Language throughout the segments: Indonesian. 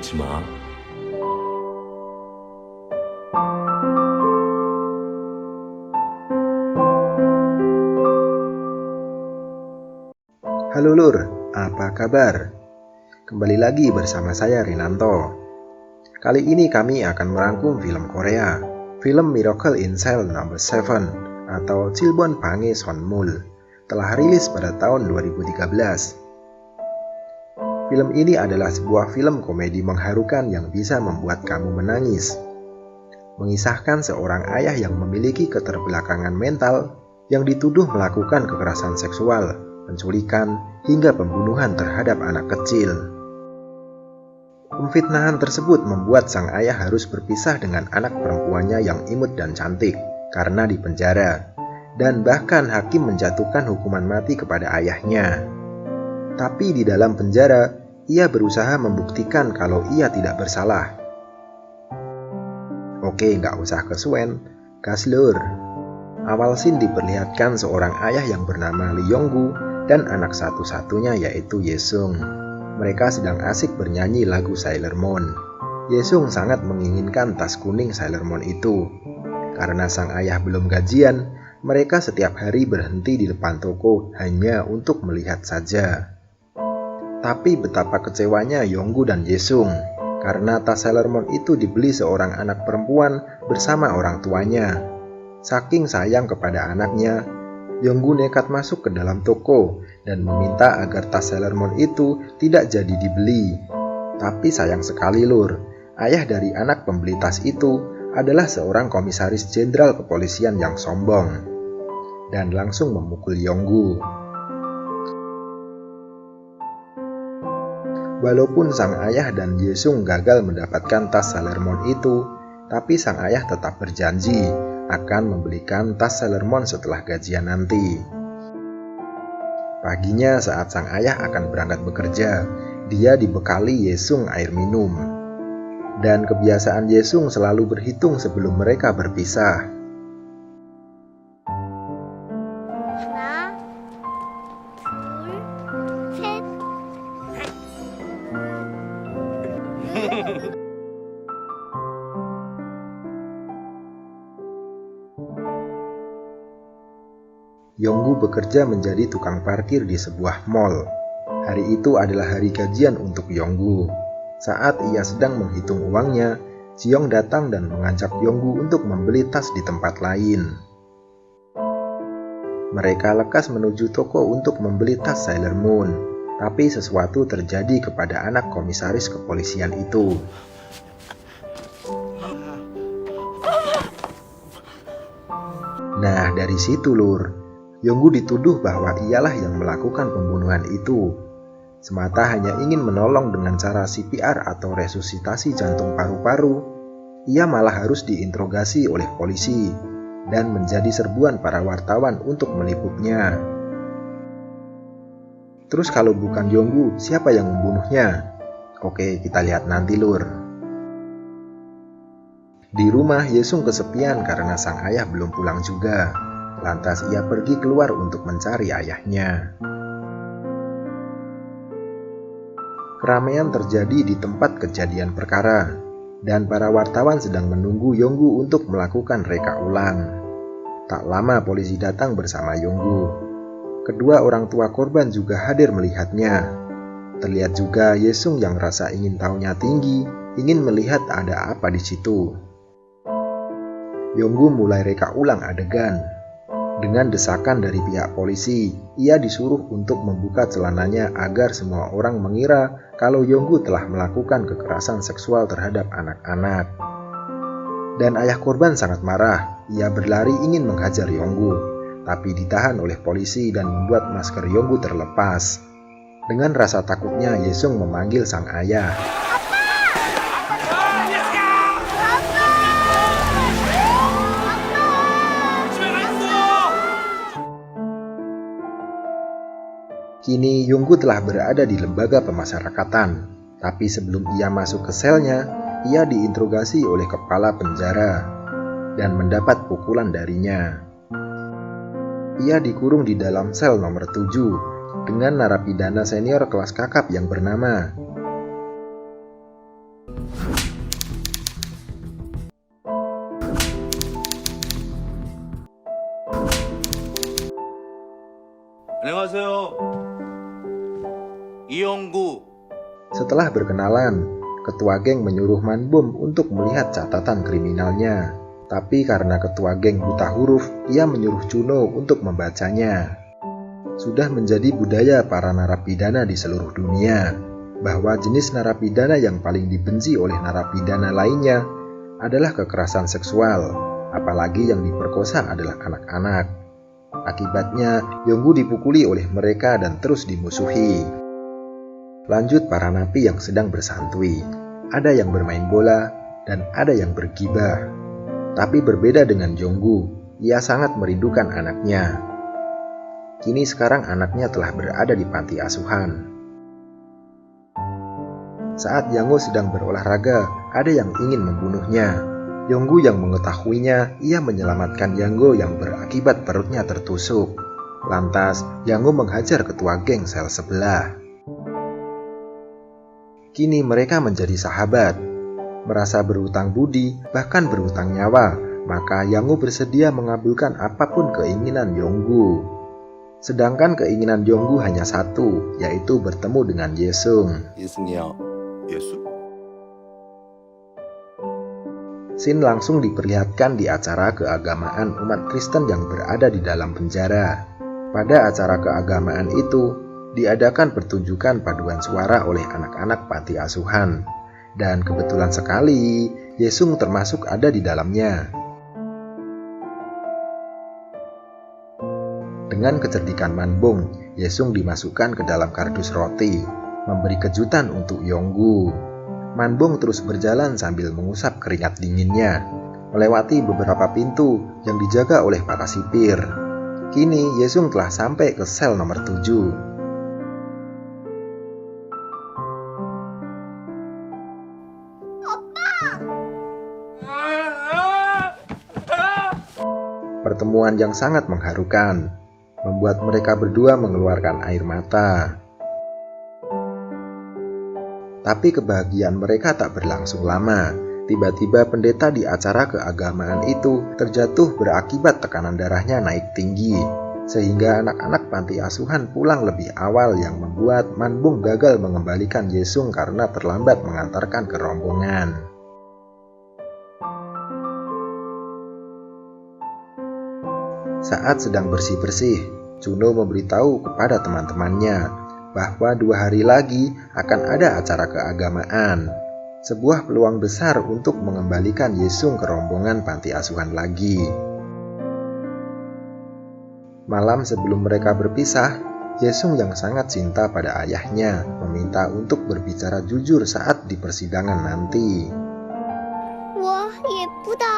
잊지 마. Halo Lur, apa kabar? Kembali lagi bersama saya Rinanto. Kali ini kami akan merangkum film Korea, film Miracle in Cell No. 7 atau Chilbon Bange Sonmul, telah rilis pada tahun 2013. Film ini adalah sebuah film komedi mengharukan yang bisa membuat kamu menangis. Mengisahkan seorang ayah yang memiliki keterbelakangan mental yang dituduh melakukan kekerasan seksual, penculikan, hingga pembunuhan terhadap anak kecil. Pemfitnahan tersebut membuat sang ayah harus berpisah dengan anak perempuannya yang imut dan cantik karena dipenjara, dan bahkan hakim menjatuhkan hukuman mati kepada ayahnya. Tapi di dalam penjara, ia berusaha membuktikan kalau ia tidak bersalah. Oke, nggak usah kesuwen, gas lur. Awal scene diperlihatkan seorang ayah yang bernama Lee Yong-gu dan anak satu-satunya yaitu Yesung. Mereka sedang asik bernyanyi lagu Sailor Moon. Yesung sangat menginginkan tas kuning Sailor Moon itu. Karena sang ayah belum gajian, mereka setiap hari berhenti di depan toko hanya untuk melihat saja. Tapi betapa kecewanya Yonggu dan Yesung karena tas Sailor Moon itu dibeli seorang anak perempuan bersama orang tuanya. Saking sayang kepada anaknya, Yonggu nekat masuk ke dalam toko dan meminta agar tas Sailor Moon itu tidak jadi dibeli. Tapi sayang sekali lur, ayah dari anak pembeli tas itu adalah seorang komisaris jenderal kepolisian yang sombong dan langsung memukul Yonggu. Walaupun sang ayah dan Yesung gagal mendapatkan tas Sailor Moon itu, tapi sang ayah tetap berjanji akan membelikan tas Sailor Moon setelah gajian nanti. Paginya saat sang ayah akan berangkat bekerja, dia dibekali Yesung air minum. Dan kebiasaan Yesung selalu berhitung sebelum mereka berpisah. 하나, 둘, 셋. Yonggu bekerja menjadi tukang parkir di sebuah mall. Hari itu adalah hari gajian untuk Yonggu. Saat ia sedang menghitung uangnya, Jiong datang dan mengajak Yonggu untuk membeli tas di tempat lain. Mereka lekas menuju toko untuk membeli tas Sailor Moon, tapi sesuatu terjadi kepada anak komisaris kepolisian itu. Nah, dari situ lur, Yonggu dituduh bahwa ialah yang melakukan pembunuhan itu. Semata hanya ingin menolong dengan cara CPR atau resusitasi jantung paru-paru, ia malah harus diinterogasi oleh polisi dan menjadi serbuan para wartawan untuk meliputnya. Terus kalau bukan Yonggu, siapa yang membunuhnya? Oke, kita lihat nanti lur. Di rumah, Yesung kesepian karena sang ayah belum pulang juga. Lantas ia pergi keluar untuk mencari ayahnya. Keramaian terjadi di tempat kejadian perkara, dan para wartawan sedang menunggu Yonggu untuk melakukan reka ulang. Tak lama polisi datang bersama Yonggu. Kedua orang tua korban juga hadir melihatnya. Terlihat juga Yesung yang rasa ingin tahunya tinggi, ingin melihat ada apa di situ. Yonggu mulai reka ulang adegan. Dengan desakan dari pihak polisi, ia disuruh untuk membuka celananya agar semua orang mengira kalau Yonggu telah melakukan kekerasan seksual terhadap anak-anak. Dan ayah korban sangat marah, ia berlari ingin menghajar Yonggu, tapi ditahan oleh polisi dan membuat masker Yonggu terlepas. Dengan rasa takutnya, Yesung memanggil sang ayah. Kini Yonggu telah berada di lembaga pemasyarakatan, tapi sebelum ia masuk ke selnya, ia diinterogasi oleh kepala penjara dan mendapat pukulan darinya. Ia dikurung di dalam sel nomor 7 dengan narapidana senior kelas kakap yang bernama 안녕하세요. 이영구. Setelah berkenalan, ketua geng menyuruh Manbom untuk melihat catatan kriminalnya. Tapi karena ketua geng buta huruf, ia menyuruh Cuno untuk membacanya. Sudah menjadi budaya para narapidana di seluruh dunia bahwa jenis narapidana yang paling dibenci oleh narapidana lainnya adalah kekerasan seksual, apalagi yang diperkosa adalah anak-anak. Akibatnya, Yonggu dipukuli oleh mereka dan terus dimusuhi. Lanjut para napi yang sedang bersantui. Ada yang bermain bola dan ada yang bergibah. Tapi berbeda dengan Yonggu, ia sangat merindukan anaknya. Kini sekarang anaknya telah berada di panti asuhan. Saat Yango sedang berolahraga, ada yang ingin membunuhnya. Yonggu yang mengetahuinya, ia menyelamatkan Yango yang berakibat perutnya tertusuk. Lantas, Yango menghajar ketua geng sel sebelah. Kini mereka menjadi sahabat. Merasa berhutang budi, bahkan berhutang nyawa, maka Yango bersedia mengabulkan apapun keinginan Yonggu. Sedangkan keinginan Yonggu hanya satu, yaitu bertemu dengan Yesung. 예승이야. 예수? Sin langsung diperlihatkan di acara keagamaan umat Kristen yang berada di dalam penjara. Pada acara keagamaan itu, diadakan pertunjukan paduan suara oleh anak-anak panti asuhan. Dan kebetulan sekali, Yesung termasuk ada di dalamnya. Dengan kecerdikan Manbom, Yesung dimasukkan ke dalam kardus roti, memberi kejutan untuk Yonggu. Manbom terus berjalan sambil mengusap keringat dinginnya, melewati beberapa pintu yang dijaga oleh para sipir. Kini Yesung telah sampai ke sel nomor 7. Pertemuan yang sangat mengharukan, membuat mereka berdua mengeluarkan air mata. Tapi kebahagiaan mereka tak berlangsung lama. Tiba-tiba pendeta di acara keagamaan itu terjatuh berakibat tekanan darahnya naik tinggi, sehingga anak-anak panti asuhan pulang lebih awal yang membuat Manbom gagal mengembalikan Yesung karena terlambat mengantarkan ke rombongan. Saat sedang bersih-bersih, Cuno memberitahu kepada teman-temannya bahwa 2 hari lagi akan ada acara keagamaan. Sebuah peluang besar untuk mengembalikan Yesung ke rombongan panti asuhan lagi. Malam sebelum mereka berpisah, Yesung yang sangat cinta pada ayahnya meminta untuk berbicara jujur saat di persidangan nanti. Wah, 예쁘다.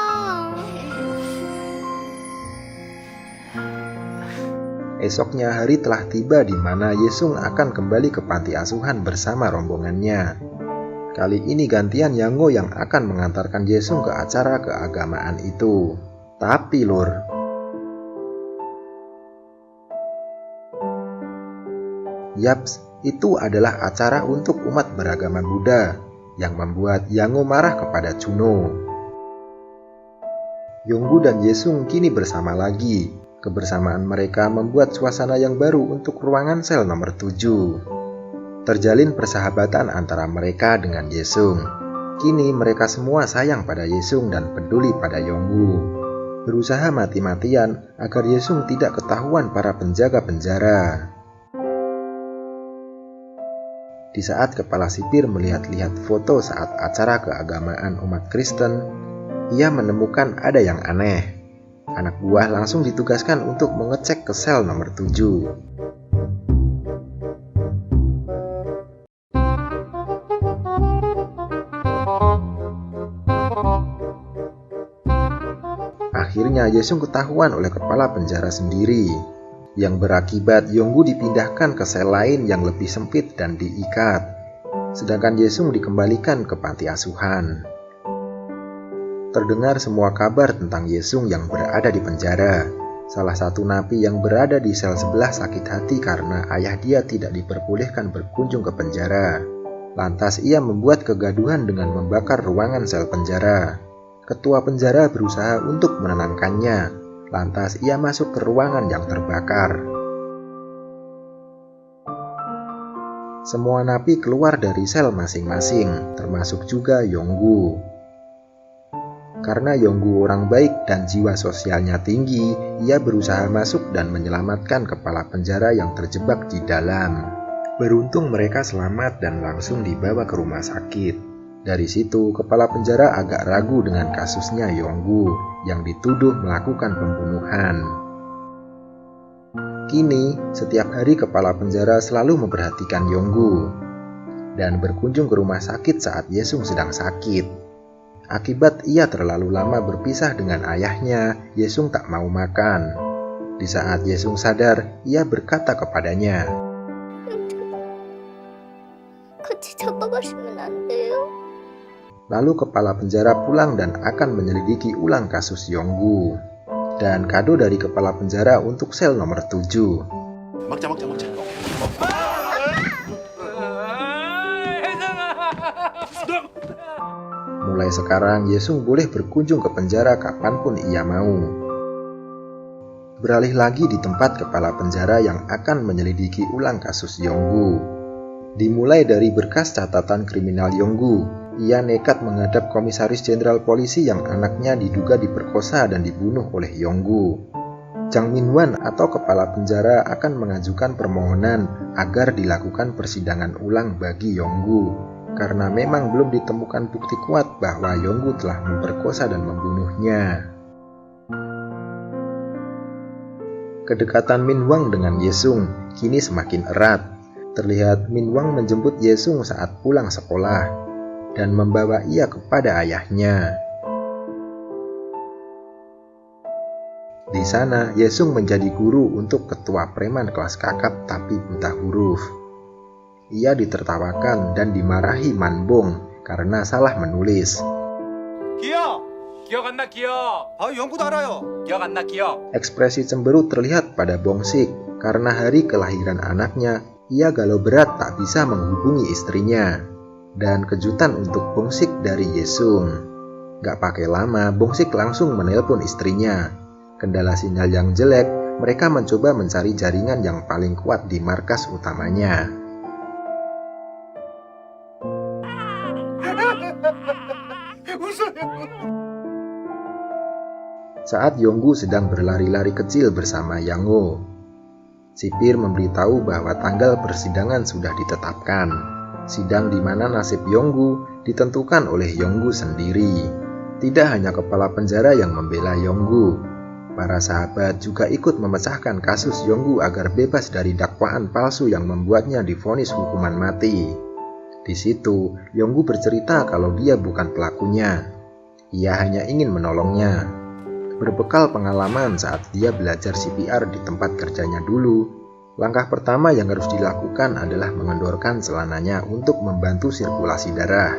Esoknya hari telah tiba di mana Yesung akan kembali ke panti asuhan bersama rombongannya. Kali ini gantian Yango yang akan mengantarkan Yesung ke acara keagamaan itu. Tapi lur, yaps, itu adalah acara untuk umat beragama Buddha yang membuat Yango marah kepada Cuno. Yonggu dan Yesung kini bersama lagi. Kebersamaan mereka membuat suasana yang baru untuk ruangan sel nomor 7. Terjalin persahabatan antara mereka dengan Yesung. Kini mereka semua sayang pada Yesung dan peduli pada Yonggu. Berusaha mati-matian agar Yesung tidak ketahuan para penjaga penjara. Di saat kepala sipir melihat-lihat foto saat acara keagamaan umat Kristen, ia menemukan ada yang aneh. Anak buah langsung ditugaskan untuk mengecek ke sel nomor 7. Akhirnya Yesung ketahuan oleh kepala penjara sendiri, yang berakibat Yonggu dipindahkan ke sel lain yang lebih sempit dan diikat, sedangkan Yesung dikembalikan ke panti asuhan. Terdengar semua kabar tentang Yesung yang berada di penjara. Salah satu napi yang berada di sel sebelah sakit hati karena ayah dia tidak diperbolehkan berkunjung ke penjara. Lantas ia membuat kegaduhan dengan membakar ruangan sel penjara. Ketua penjara berusaha untuk menenangkannya. Lantas ia masuk ke ruangan yang terbakar. Semua napi keluar dari sel masing-masing, termasuk juga Yonggu. Karena Yonggu orang baik dan jiwa sosialnya tinggi, ia berusaha masuk dan menyelamatkan kepala penjara yang terjebak di dalam. Beruntung mereka selamat dan langsung dibawa ke rumah sakit. Dari situ, kepala penjara agak ragu dengan kasusnya Yonggu yang dituduh melakukan pembunuhan. Kini, setiap hari kepala penjara selalu memperhatikan Yonggu dan berkunjung ke rumah sakit saat Yesung sedang sakit. Akibat ia terlalu lama berpisah dengan ayahnya, Yesung tak mau makan. Di saat Yesung sadar, ia berkata kepadanya, 같이 잡아가시면 안 돼요? Lalu kepala penjara pulang dan akan menyelidiki ulang kasus Yonggu. Dan kado dari kepala penjara untuk sel nomor 7. 먹자. Mulai sekarang Yesung boleh berkunjung ke penjara kapanpun ia mau. Beralih lagi di tempat kepala penjara yang akan menyelidiki ulang kasus Yonggu. Dimulai dari berkas catatan kriminal Yonggu, ia nekat menghadap komisaris jenderal polisi yang anaknya diduga diperkosa dan dibunuh oleh Yonggu. Jang Min-wan atau kepala penjara akan mengajukan permohonan agar dilakukan persidangan ulang bagi Yonggu, karena memang belum ditemukan bukti kuat bahwa Yonggu telah memperkosa dan membunuhnya. Kedekatan Min-wang dengan Yesung kini semakin erat. Terlihat Min-wang menjemput Yesung saat pulang sekolah dan membawa ia kepada ayahnya. Di sana, Yesung menjadi guru untuk ketua preman kelas kakap tapi buta huruf. Ia ditertawakan dan dimarahi Manbong karena salah menulis. 기억! 기억 안 나, 기억! 영구도 알아요. 기억 안 나, 기억! Ekspresi cemberut terlihat pada Bongsik karena hari kelahiran anaknya, ia galau berat tak bisa menghubungi istrinya. Dan kejutan untuk Bongsik dari Yesung. Gak pakai lama, Bongsik langsung menelpon istrinya. Kendala sinyal yang jelek, mereka mencoba mencari jaringan yang paling kuat di markas utamanya. Saat Yonggu sedang berlari-lari kecil bersama Yango, sipir memberitahu bahwa tanggal persidangan sudah ditetapkan. Sidang di mana nasib Yonggu ditentukan oleh Yonggu sendiri. Tidak hanya kepala penjara yang membela Yonggu, para sahabat juga ikut memecahkan kasus Yonggu agar bebas dari dakwaan palsu yang membuatnya divonis hukuman mati. Di situ, Yonggu bercerita kalau dia bukan pelakunya. Ia hanya ingin menolongnya. Berbekal pengalaman saat dia belajar CPR di tempat kerjanya dulu, langkah pertama yang harus dilakukan adalah mengendorkan celananya untuk membantu sirkulasi darah.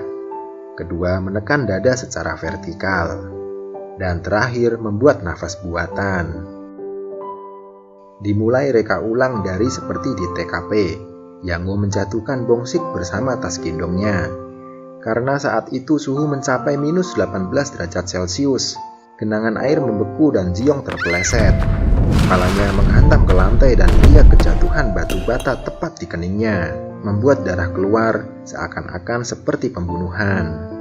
Kedua, menekan dada secara vertikal. Dan terakhir, membuat nafas buatan. Dimulai reka ulang dari seperti di TKP. Yango menjatuhkan Bongsik bersama tas gendongnya. Karena saat itu suhu mencapai minus 18 derajat Celcius, genangan air membeku dan Jiong terpeleset. Kepalanya menghantam ke lantai dan ia kejatuhan batu bata tepat di keningnya, membuat darah keluar seakan-akan seperti pembunuhan.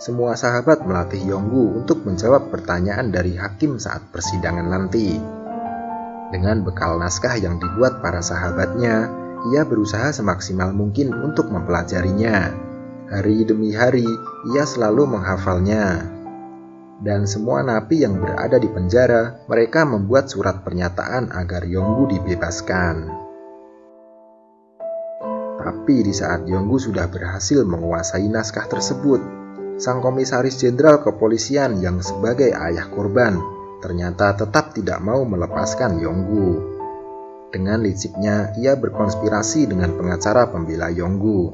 Semua sahabat melatih Yonggu untuk menjawab pertanyaan dari hakim saat persidangan nanti. Dengan bekal naskah yang dibuat para sahabatnya, ia berusaha semaksimal mungkin untuk mempelajarinya. Hari demi hari, ia selalu menghafalnya. Dan semua napi yang berada di penjara, mereka membuat surat pernyataan agar Yonggu dibebaskan. Tapi di saat Yonggu sudah berhasil menguasai naskah tersebut, sang komisaris jenderal kepolisian yang sebagai ayah korban ternyata tetap tidak mau melepaskan Yonggu. Dengan liciknya, ia berkonspirasi dengan pengacara pembela Yonggu.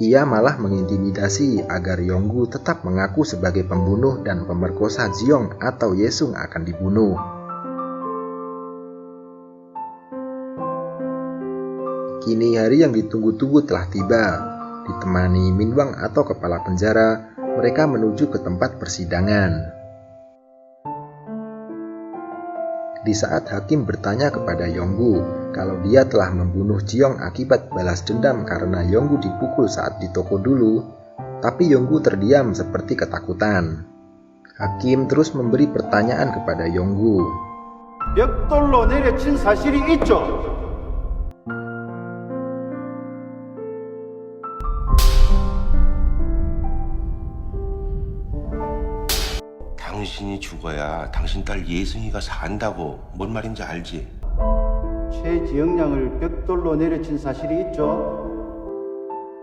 Ia malah mengintimidasi agar Yonggu tetap mengaku sebagai pembunuh dan pemerkosa Jiong atau Yesung akan dibunuh. Kini hari yang ditunggu-tunggu telah tiba. Ditemani Min-wang atau kepala penjara, mereka menuju ke tempat persidangan. Di saat hakim bertanya kepada Yonggu kalau dia telah membunuh Jiong akibat balas dendam karena Yonggu dipukul saat di toko dulu, tapi Yonggu terdiam seperti ketakutan. Hakim terus memberi pertanyaan kepada Yonggu. 벽돌로 내려친 사실이 있죠? 당신이 죽어야 당신 딸 예승이가 산다고 뭔 말인지 알지? 최지영 양을 벽돌로 내려친 사실이 있죠?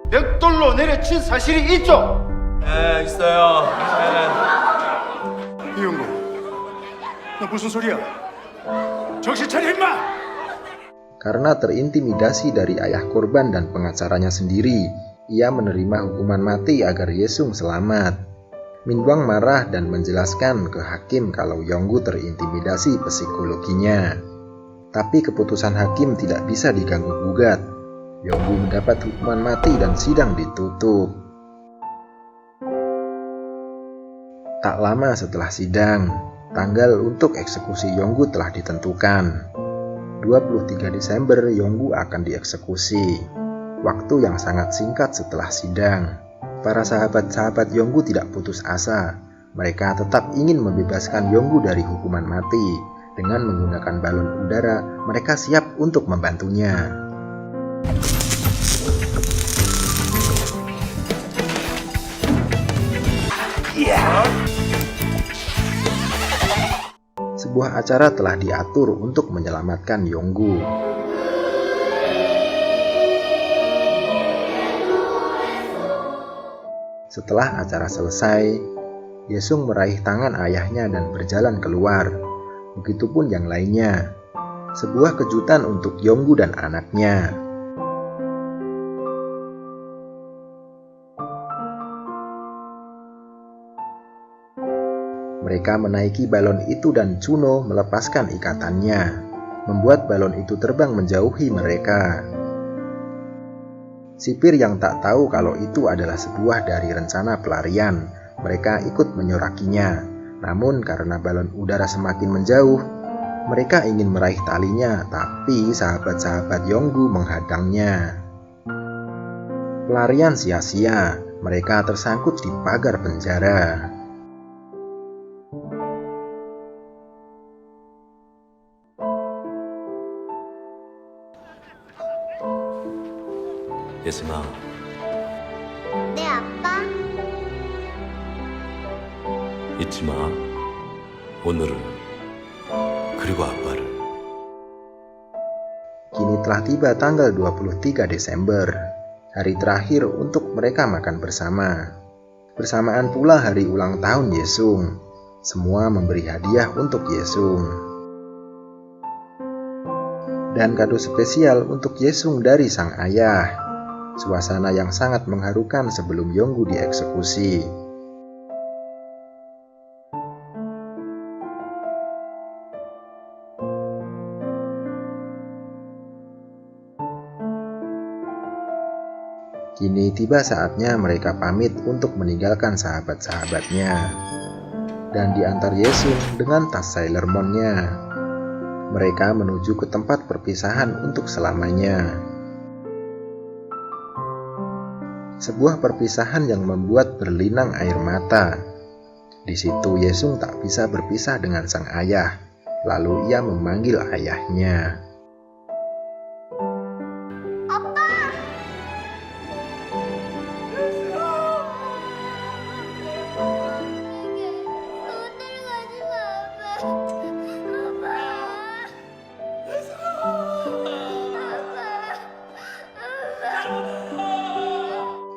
벽돌로 내려친 사실이 있죠? 네, 있어요. 이용구, 너 무슨 소리야? 정신 차려 임마! Karena terintimidasi dari ayah korban dan pengacaranya sendiri, ia menerima hukuman mati agar Yesung selamat. Minbang marah dan menjelaskan ke hakim kalau Yonggu terintimidasi psikologinya. Tapi keputusan hakim tidak bisa diganggu-gugat. Yonggu mendapat hukuman mati dan sidang ditutup. Tak lama setelah sidang, tanggal untuk eksekusi Yonggu telah ditentukan. 23 Desember Yonggu akan dieksekusi. Waktu yang sangat singkat setelah sidang. Para sahabat-sahabat Yonggu tidak putus asa. Mereka tetap ingin membebaskan Yonggu dari hukuman mati. Dengan menggunakan balon udara, mereka siap untuk membantunya. Sebuah acara telah diatur untuk menyelamatkan Yonggu. Setelah acara selesai, Yesung meraih tangan ayahnya dan berjalan keluar. Begitupun yang lainnya. Sebuah kejutan untuk Yonggu dan anaknya. Mereka menaiki balon itu dan Chuno melepaskan ikatannya, membuat balon itu terbang menjauhi mereka. Sipir yang tak tahu kalau itu adalah sebuah dari rencana pelarian, mereka ikut menyorakinya. Namun karena balon udara semakin menjauh, mereka ingin meraih talinya, tapi sahabat-sahabat Yonggu menghadangnya. Pelarian sia-sia, mereka tersangkut di pagar penjara. 예승아, 네, 아빠. 잊지 마. 오늘을 그리고 아빠를. Kini telah tiba tanggal 23 Desember, hari terakhir untuk mereka makan bersama. Bersamaan pula hari ulang tahun Yesung. Semua memberi hadiah untuk Yesung. Dan kado spesial untuk Yesung dari sang ayah. Suasana yang sangat mengharukan sebelum Yonggu dieksekusi. Kini tiba saatnya mereka pamit untuk meninggalkan sahabat-sahabatnya dan diantar Yesung dengan tas Sailor Moon-nya. Mereka menuju ke tempat perpisahan untuk selamanya. Sebuah perpisahan yang membuat berlinang air mata. Di situ Yesung tak bisa berpisah dengan sang ayah. Lalu ia memanggil ayahnya.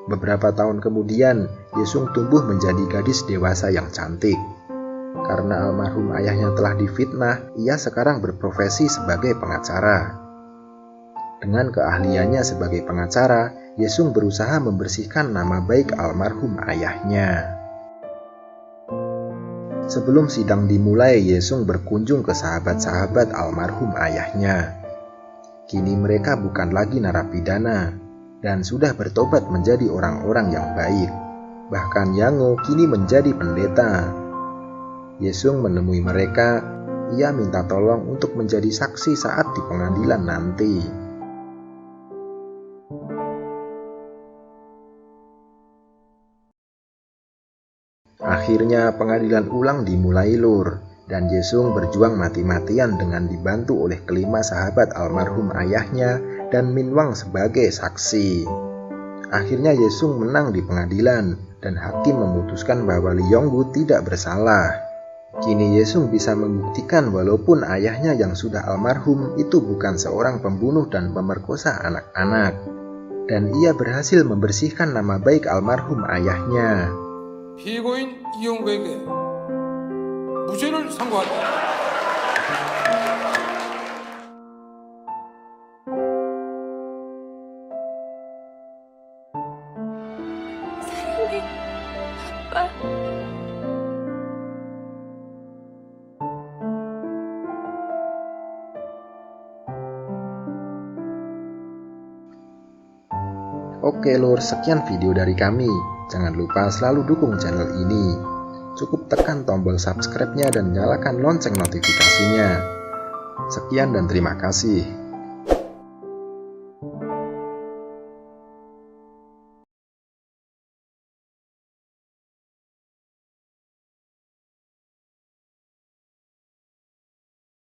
Beberapa tahun kemudian, Yesung tumbuh menjadi gadis dewasa yang cantik. Karena almarhum ayahnya telah difitnah, ia sekarang berprofesi sebagai pengacara. Dengan keahliannya sebagai pengacara, Yesung berusaha membersihkan nama baik almarhum ayahnya. Sebelum sidang dimulai, Yesung berkunjung ke sahabat-sahabat almarhum ayahnya. Kini mereka bukan lagi narapidana dan sudah bertobat menjadi orang-orang yang baik. Bahkan Yango kini menjadi pendeta. Yesung menemui mereka ia minta tolong untuk menjadi saksi saat di pengadilan nanti. Akhirnya pengadilan ulang dimulai Lur, dan Yesung berjuang mati-matian dengan dibantu oleh kelima sahabat almarhum ayahnya dan Minwang sebagai saksi. Akhirnya Yesung menang di pengadilan dan hakim memutuskan bahwa Lee Yong-gu tidak bersalah. Kini Yesung bisa membuktikan walaupun ayahnya yang sudah almarhum itu bukan seorang pembunuh dan pemerkosa anak-anak. Dan ia berhasil membersihkan nama baik almarhum ayahnya. 피고인 이용구에게 무죄를 선고한다. 사랑해, 아빠. Oke Lur, sekian video dari kami. Jangan lupa selalu dukung channel ini. Cukup tekan tombol subscribe-nya dan nyalakan lonceng notifikasinya. Sekian dan terima kasih.